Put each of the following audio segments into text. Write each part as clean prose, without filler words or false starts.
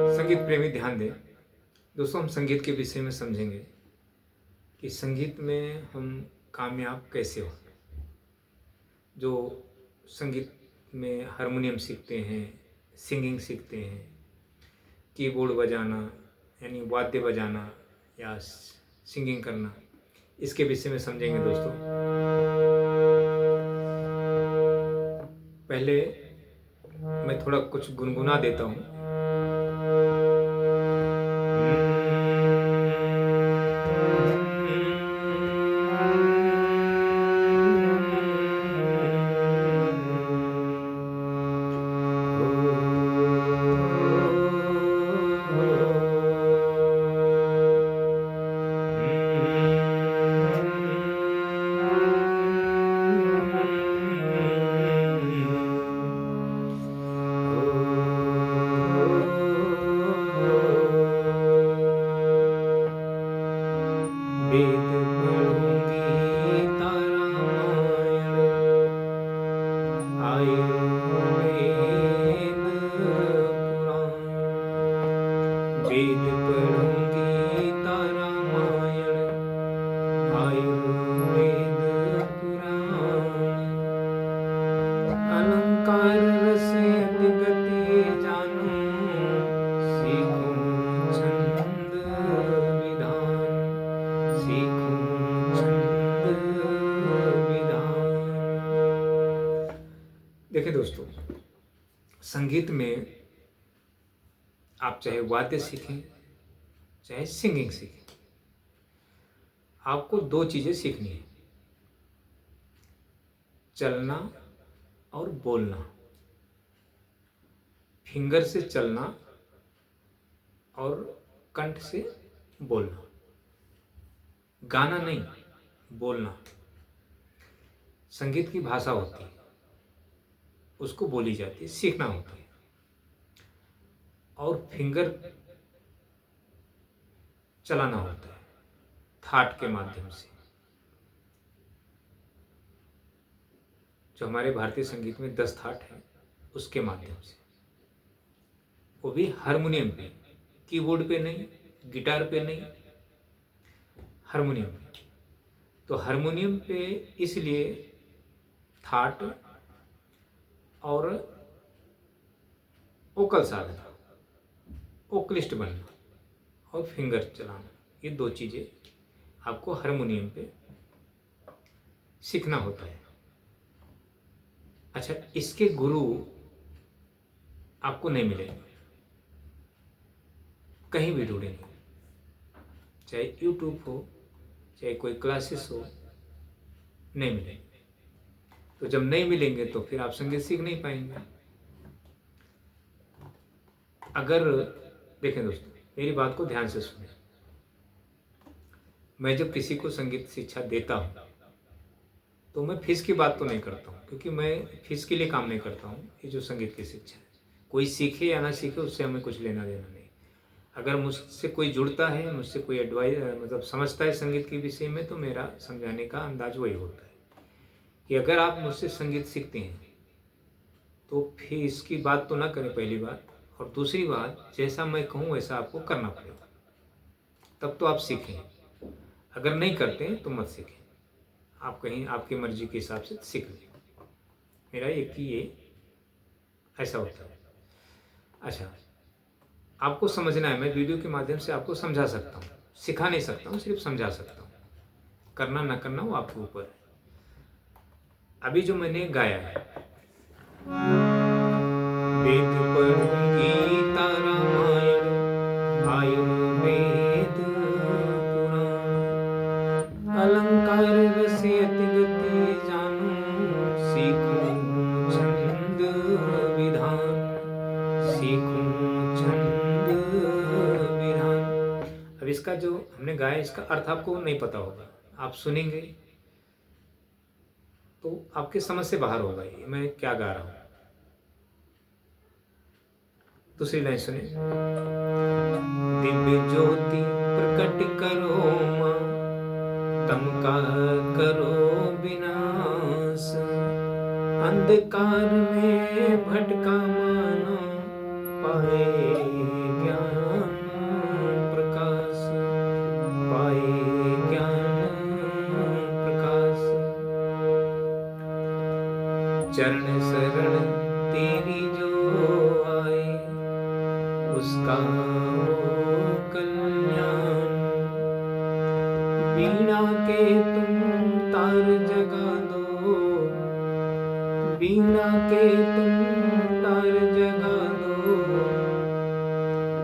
संगीत प्रेमी ध्यान दें। दोस्तों, हम संगीत के विषय में समझेंगे कि संगीत में हम कामयाब कैसे हो। जो संगीत में हारमोनियम सीखते हैं, सिंगिंग सीखते हैं, कीबोर्ड बजाना यानी वाद्य बजाना या सिंगिंग करना, इसके विषय में समझेंगे दोस्तों। पहले मैं थोड़ा कुछ गुनगुना देता हूँ। वेद पढ़ूंगी तारामायण, आयुर्वेद पुराण। वेद पढ़ूंगी तारामायण, आयुर्वेद पुराण। अलंकार रसिक गति जानूं, सीखूं छंद विधान, सीखूं छंद विधान। देखिए दोस्तों, संगीत में आप चाहे वाद्य सीखें, चाहे सिंगिंग सीखें, आपको दो चीजें सीखनी है, चलना और बोलना। फिंगर से चलना और कंठ से बोलना। गाना नहीं, बोलना। संगीत की भाषा होती है, उसको बोली जाती है, सीखना होता है। और फिंगर चलाना होता है थाट के माध्यम से। जो हमारे भारतीय संगीत में 10 थाट है, उसके माध्यम से, वो भी हारमोनियम पे, कीबोर्ड पे नहीं, गिटार पे नहीं, हारमोनियम पे। तो हारमोनियम पे इसलिए थाट और ओकल साधना, ओकलिस्ट बनना और फिंगर चलाना, ये दो चीजें आपको हारमोनियम पे सीखना होता है। अच्छा, इसके गुरु आपको नहीं मिलेंगे, कहीं भी ढूंढेंगे, चाहे यूट्यूब हो, चाहे कोई क्लासेस हो, नहीं मिलेंगे। तो जब नहीं मिलेंगे तो फिर आप संगीत सीख नहीं पाएंगे। अगर देखें दोस्तों, मेरी बात को ध्यान से सुनें। मैं जब किसी को संगीत शिक्षा देता हूँ तो मैं फीस की बात तो नहीं करता हूँ, क्योंकि मैं फीस के लिए काम नहीं करता हूँ। ये जो संगीत की शिक्षा है, कोई सीखे या ना सीखे, उससे हमें कुछ लेना देना नहीं। अगर मुझसे कोई जुड़ता है, मुझसे कोई एडवाइस मतलब समझता है संगीत के विषय में, तो मेरा समझाने का अंदाज वही होता है कि अगर आप मुझसे संगीत सीखते हैं तो फीस की बात तो ना करें, पहली बात। और दूसरी बात, जैसा मैं कहूँ वैसा आपको करना पड़ेगा, तब तो आप सीखें। अगर नहीं करते हैं तो मत सीखें, आप कहीं आपकी मर्जी के हिसाब से सीख लें। मेरा एक ही ये ऐसा होता है। अच्छा, आपको समझना है, मैं वीडियो के माध्यम से आपको समझा सकता हूँ, सिखा नहीं सकता हूँ, सिर्फ समझा सकता हूँ। करना ना करना वो आपके ऊपर है। अभी जो मैंने गाया है, वेद पढ़ूंगी तारामायण, आयुर्वेद पुराण। अलंकार रसियत गति जानूं, सीखूं छंद विधान, सीखूं छंद विधान। अब इसका जो हमने गाया, इसका अर्थ आपको नहीं पता होगा। आप सुनेंगे तो आपके समझ से बाहर होगा ये मैं क्या गा रहा हूँ। दूसरी लाइन सुने। दिव्य ज्योति प्रकट करो माँ, तम का करो विनाश। अंधकार में भटका मानो, पाए ज्ञान प्रकाश, पाए ज्ञान प्रकाश। चरण शरण तेरी जो आए, उसका हो कल्याण। वीणा के तुम तार जगा दो, वीणा के तुम तार जगा दो।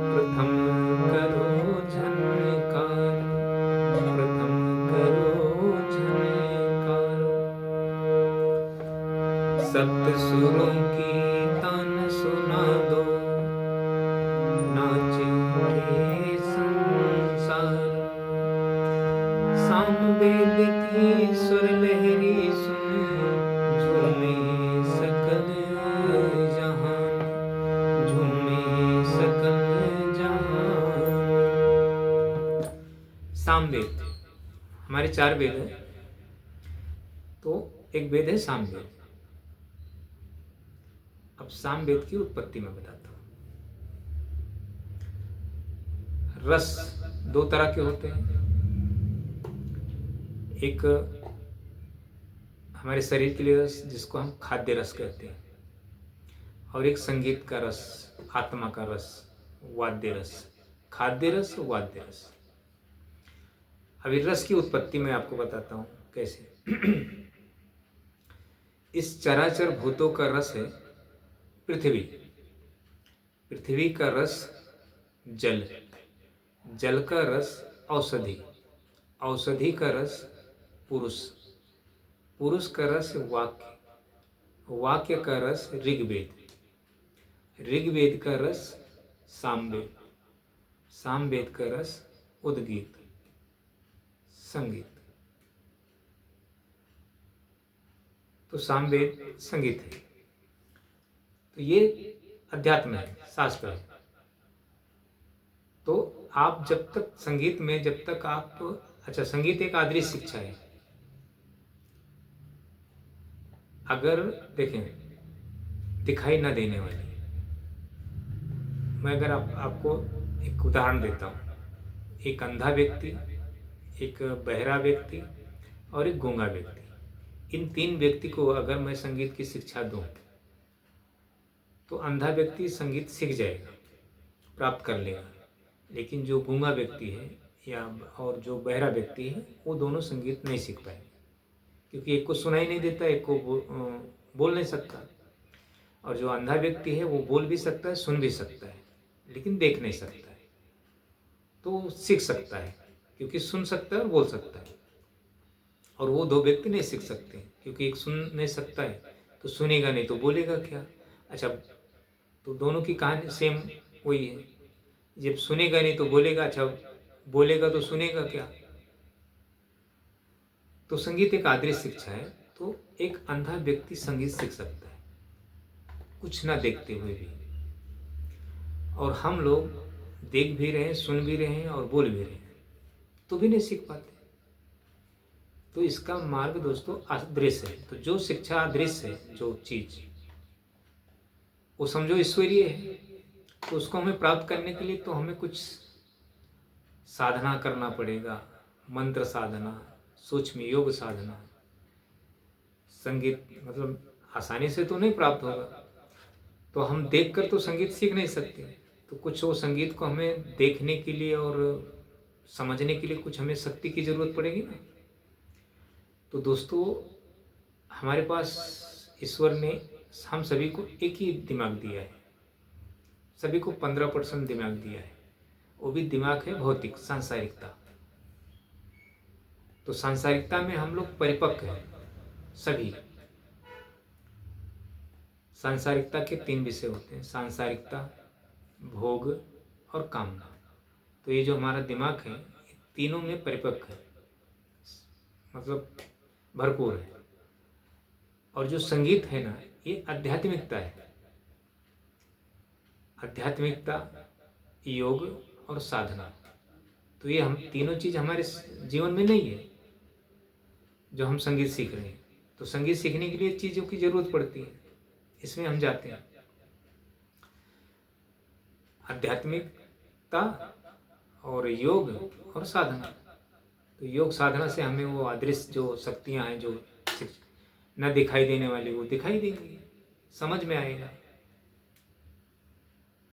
प्रथम करो झनकार, प्रथम करो झनकार। सप्त सुरों की तान सुना दो, नाच उठे संसार। सामवेद की सुर लहरी सुन, झूमे सकल जहान, झूमे सकल जहान। सामवेद, हमारे 4 वेद हैं, तो एक वेद है सामवेद। अब सामवेद की उत्पत्ति में बताता हूं। रस 2 तरह के होते हैं, एक हमारे शरीर के लिए रस जिसको हम खाद्य रस कहते हैं, और एक संगीत का रस, आत्मा का रस, वाद्य रस। खाद्य रस, वाद्य रस। अभी रस की उत्पत्ति में आपको बताता हूं कैसे। इस चराचर भूतों का रस है पृथ्वी, पृथ्वी का रस जल, जल का रस औषधि, औषधि का रस पुरुष, पुरुष का रस वाक्य, वाक्य का रस ऋग्वेद, ऋग्वेद का रस सामवेद, सामवेद का रस उद्गीत, संगीत। तो सामवेद संगीत है, तो ये अध्यात्म है, शास्त्र है। तो आप जब तक संगीत में, जब तक आप, अच्छा, संगीत एक आदर्श शिक्षा है। अगर देखें, दिखाई न देने वाली, मैं अगर आपको एक उदाहरण देता हूँ। एक अंधा व्यक्ति, एक बहरा व्यक्ति और एक गूंगा व्यक्ति, इन 3 व्यक्ति को अगर मैं संगीत की शिक्षा दूं, तो अंधा व्यक्ति संगीत सीख जाएगा, प्राप्त कर लेगा। लेकिन जो गूंगा व्यक्ति है या और जो बहरा व्यक्ति है, वो दोनों संगीत नहीं सीख पाएंगे, क्योंकि एक को सुनाई नहीं देता, एक को बोल नहीं सकता। और जो अंधा व्यक्ति है वो बोल भी सकता है, सुन भी सकता है, लेकिन देख नहीं सकता है। तो वो सीख सकता है, क्योंकि सुन सकता है और बोल सकता है। और वो 2 व्यक्ति नहीं सीख सकते, क्योंकि एक सुन नहीं सकता है तो सुनेगा नहीं तो बोलेगा क्या। अच्छा, तो दोनों की कहानी सेम वही है। जब सुनेगा नहीं तो बोलेगा, अच्छा बोलेगा तो सुनेगा क्या। तो संगीत एक आदर्श शिक्षा है। तो एक अंधा व्यक्ति संगीत सीख सकता है, कुछ ना देखते हुए भी। और हम लोग देख भी रहे हैं, सुन भी रहे हैं और बोल भी रहे हैं, तो भी नहीं सीख पाते। तो इसका मार्ग दोस्तों अदृश्य है। तो जो शिक्षा अदृश्य है, जो चीज, वो समझो ईश्वरीय है। तो उसको हमें प्राप्त करने के लिए तो हमें कुछ साधना करना पड़ेगा, मंत्र साधना, सूक्ष्म योग साधना। संगीत मतलब आसानी से तो नहीं प्राप्त होगा। तो हम देखकर तो संगीत सीख नहीं सकते। तो कुछ वो संगीत को हमें देखने के लिए और समझने के लिए कुछ हमें शक्ति की जरूरत पड़ेगी ना। तो दोस्तों, हमारे पास ईश्वर ने हम सभी को एक ही दिमाग दिया है, सभी को 15% दिमाग दिया है। वो भी दिमाग है भौतिक, सांसारिकता। तो सांसारिकता में हम लोग परिपक्व हैं सभी। सांसारिकता के 3 विषय होते हैं, सांसारिकता, भोग और कामना। तो ये जो हमारा दिमाग है, तीनों में परिपक्व है, मतलब भरपूर है। और जो संगीत है ना, ये आध्यात्मिकता है। आध्यात्मिकता, योग और साधना। तो ये हम तीनों चीज हमारे जीवन में नहीं है जो हम संगीत सीख रहे हैं। तो संगीत सीखने के लिए चीजों की जरूरत पड़ती है, इसमें हम जाते हैं। तो संगीत सीखने के लिए चीजों की जरूरत पड़ती है, इसमें हम जाते हैं। तो संगीत सीखने के लिए चीजों की जरूरत पड़ती है, इसमें हम जाते हैं। तो संगीत सीखने के लिए चीजों की जरूरत पड़ती है, इसमें हम जाते हैं। आध्यात्मिकता और योग और साधना। तो योग साधना से हमें वो अदृश्य जो शक्तियाँ हैं, जो न दिखाई देने वाली, वो दिखाई देंगी, समझ में आएगा।